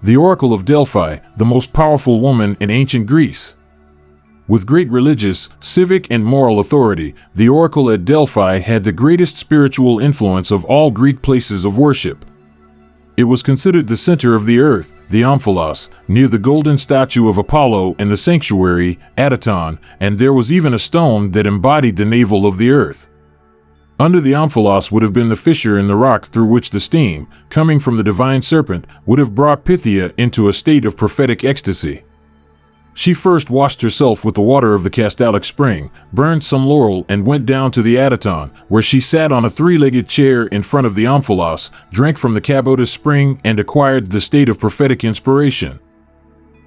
The Oracle of Delphi, the most powerful woman in ancient Greece. With great religious, civic, and moral authority, the Oracle at Delphi had the greatest spiritual influence of all Greek places of worship. It was considered the center of the earth, the omphalos, near the golden statue of Apollo in the sanctuary, aditon, and there was even a stone that embodied the navel of the earth. Under the omphalos would have been the fissure in the rock through which the steam, coming from the divine serpent, would have brought Pythia into a state of prophetic ecstasy. She first washed herself with the water of the castalic spring, burned some laurel, and went down to the aditon, where she sat on a three-legged chair in front of the omphalos, drank from the Cabotis spring, and acquired the state of prophetic inspiration.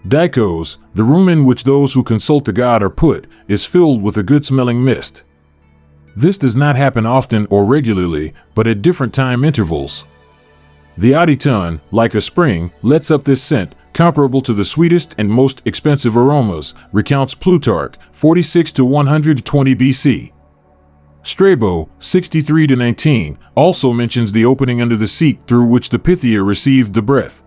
Dikos, the room in which those who consult the god are put, is filled with a good-smelling mist. This does not happen often or regularly, but at different time intervals. The aditon, like a spring, lets up this scent, comparable to the sweetest and most expensive aromas, recounts Plutarch, 46 to 120 BC. Strabo, 63 to 19, also mentions the opening under the seat through which the Pythia received the breath.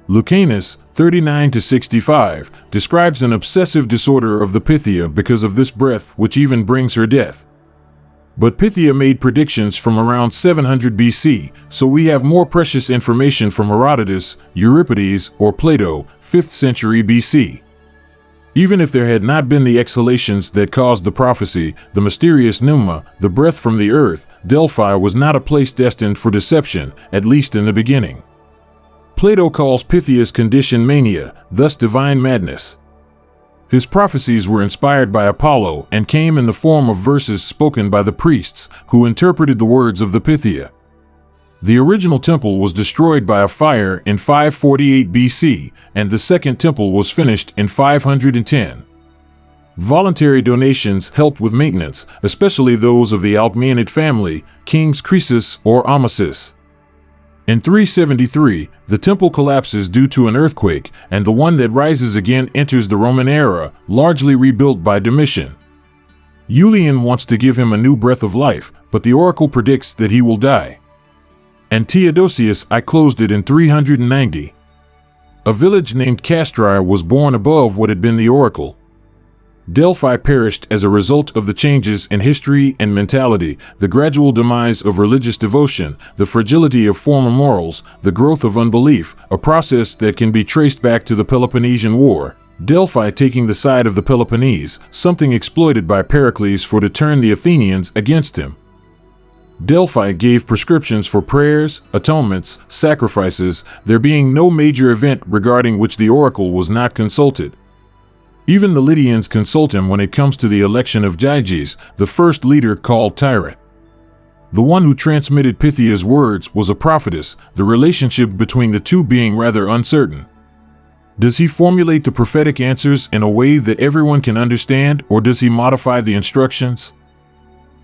Lucanus, 39 to 65, describes an obsessive disorder of the Pythia because of this breath, which even brings her death. But Pythia made predictions from around 700 BC, so we have more precious information from Herodotus, Euripides, or Plato, 5th century BC. Even if there had not been the exhalations that caused the prophecy, the mysterious pneuma, the breath from the earth, Delphi was not a place destined for deception, at least in the beginning. Plato calls Pythia's condition mania, thus divine madness. His prophecies were inspired by Apollo and came in the form of verses spoken by the priests, who interpreted the words of the Pythia. The original temple was destroyed by a fire in 548 BC, and the second temple was finished in 510. Voluntary donations helped with maintenance, especially those of the Alcmaeonid family, kings Croesus or Amasis. In 373, the temple collapses due to an earthquake, and the one that rises again enters the Roman era, largely rebuilt by Domitian. Julian wants to give him a new breath of life, but the oracle predicts that he will die. And Theodosius I closed it in 390. A village named Castria was born above what had been the oracle. Delphi perished as a result of the changes in history and mentality, the gradual demise of religious devotion, the fragility of former morals, the growth of unbelief, a process that can be traced back to the Peloponnesian War. Delphi taking the side of the Peloponnese, something exploited by Pericles to turn the Athenians against him. Delphi gave prescriptions for prayers, atonements, sacrifices, there being no major event regarding which the oracle was not consulted. Even the Lydians consult him when it comes to the election of Gyges, the first leader called tyrant. The one who transmitted Pythia's words was a prophetess, the relationship between the two being rather uncertain. Does he formulate the prophetic answers in a way that everyone can understand, or does he modify the instructions?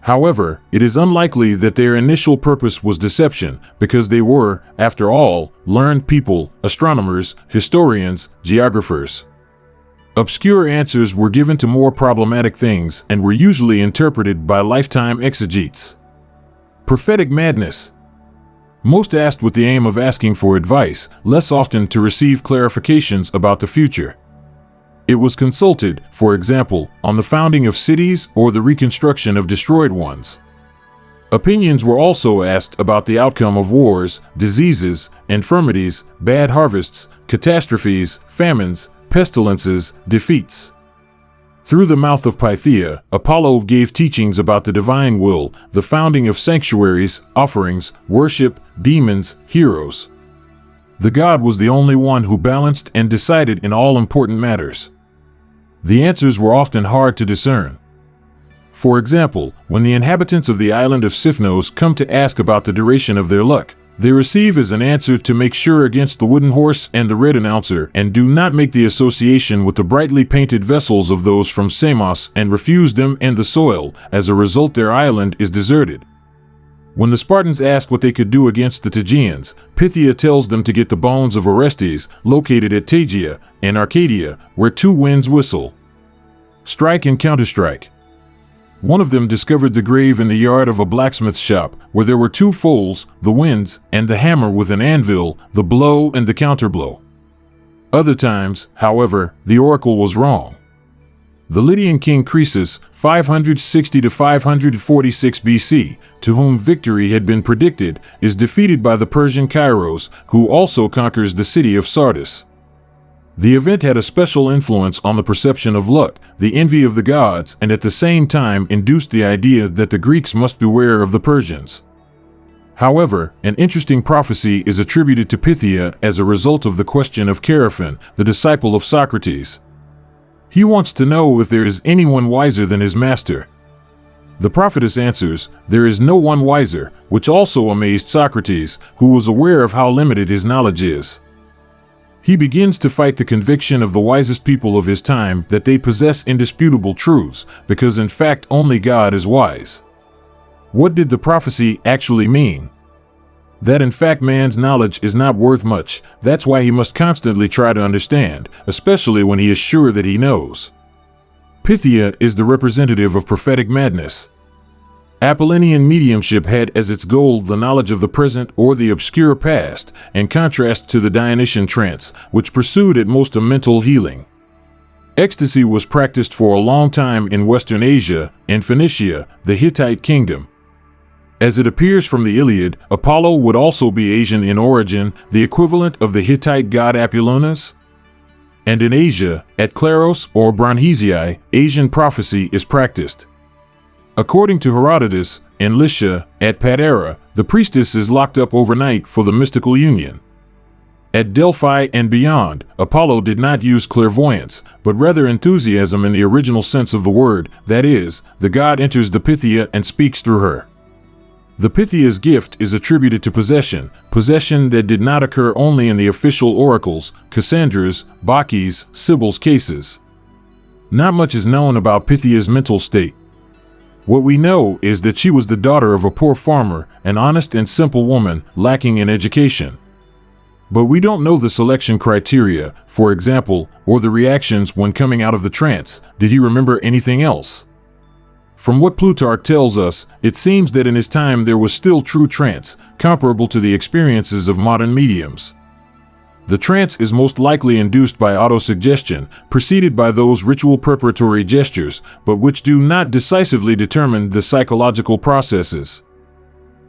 However, it is unlikely that their initial purpose was deception, because they were, after all, learned people, astronomers, historians, geographers. Obscure answers were given to more problematic things and were usually interpreted by lifetime exegetes. Prophetic madness. Most asked with the aim of asking for advice, less often to receive clarifications about the future. It was consulted, for example, on the founding of cities or the reconstruction of destroyed ones. Opinions were also asked about the outcome of wars, diseases, infirmities, bad harvests, catastrophes, famines, pestilences, defeats. Through the mouth of Pythia, Apollo gave teachings about the divine will, the founding of sanctuaries, offerings, worship, demons, heroes. The god was the only one who balanced and decided in all important matters. The answers were often hard to discern. For example, when the inhabitants of the island of Sifnos come to ask about the duration of their luck, they receive as an answer to make sure against the wooden horse and the red announcer, and do not make the association with the brightly painted vessels of those from Samos and refuse them and the soil. As a result, their island is deserted. When the Spartans ask what they could do against the Tegeans, Pythia tells them to get the bones of Orestes, located at Tegea, in Arcadia, where two winds whistle. Strike and counterstrike. One of them discovered the grave in the yard of a blacksmith shop, where there were two foals, the winds, and the hammer with an anvil, the blow and the counterblow. Other times, however, the oracle was wrong. The Lydian king Croesus, 560 to 546 BC, to whom victory had been predicted, is defeated by the Persian Kairos, who also conquers the city of Sardis. The event had a special influence on the perception of luck, the envy of the gods, and at the same time induced the idea that the Greeks must beware of the Persians. However, an interesting prophecy is attributed to Pythia as a result of the question of Chaerephon, the disciple of Socrates. He wants to know if there is anyone wiser than his master. The prophetess answers, "There is no one wiser," which also amazed Socrates, who was aware of how limited his knowledge is. He begins to fight the conviction of the wisest people of his time that they possess indisputable truths, because in fact only God is wise. What did the prophecy actually mean? That in fact man's knowledge is not worth much. That's why he must constantly try to understand, especially when he is sure that he knows. Pythia is the representative of prophetic madness. Apollonian mediumship had as its goal the knowledge of the present or the obscure past, in contrast to the Dionysian trance, which pursued at most a mental healing. Ecstasy was practiced for a long time in Western Asia, in Phoenicia, the Hittite kingdom. As it appears from the Iliad, Apollo would also be Asian in origin, the equivalent of the Hittite god Apollonius. And in Asia, at Claros or Bronhesii, Asian prophecy is practiced. According to Herodotus, in Lycia, at Patara, the priestess is locked up overnight for the mystical union. At Delphi and beyond, Apollo did not use clairvoyance, but rather enthusiasm in the original sense of the word, that is, the god enters the Pythia and speaks through her. The Pythia's gift is attributed to possession that did not occur only in the official oracles, Cassandra's, Baki's, Sibyl's cases. Not much is known about Pythia's mental state. What we know is that she was the daughter of a poor farmer, an honest and simple woman, lacking in education. But we don't know the selection criteria, for example, or the reactions when coming out of the trance. Did he remember anything else? From what Plutarch tells us, it seems that in his time there was still true trance, comparable to the experiences of modern mediums. The trance is most likely induced by autosuggestion, preceded by those ritual preparatory gestures, but which do not decisively determine the psychological processes.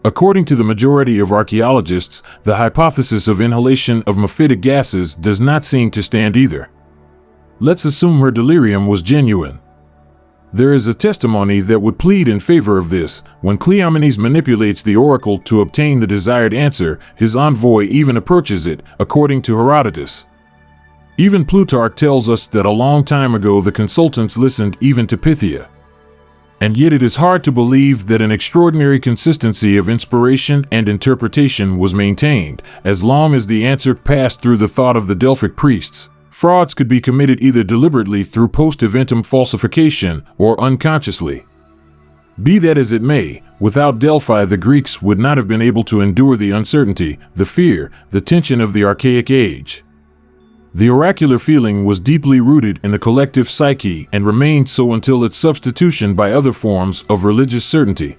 According to the majority of archaeologists, the hypothesis of inhalation of mephitic gases does not seem to stand either. Let's assume her delirium was genuine. There is a testimony that would plead in favor of this. When Cleomenes manipulates the oracle to obtain the desired answer, his envoy even approaches it, according to Herodotus. Even Plutarch tells us that a long time ago the consultants listened even to Pythia. And yet it is hard to believe that an extraordinary consistency of inspiration and interpretation was maintained, as long as the answer passed through the thought of the Delphic priests. Frauds could be committed either deliberately through post-eventum falsification or unconsciously. Be that as it may, without Delphi the Greeks would not have been able to endure the uncertainty, the fear, the tension of the archaic age. The oracular feeling was deeply rooted in the collective psyche and remained so until its substitution by other forms of religious certainty.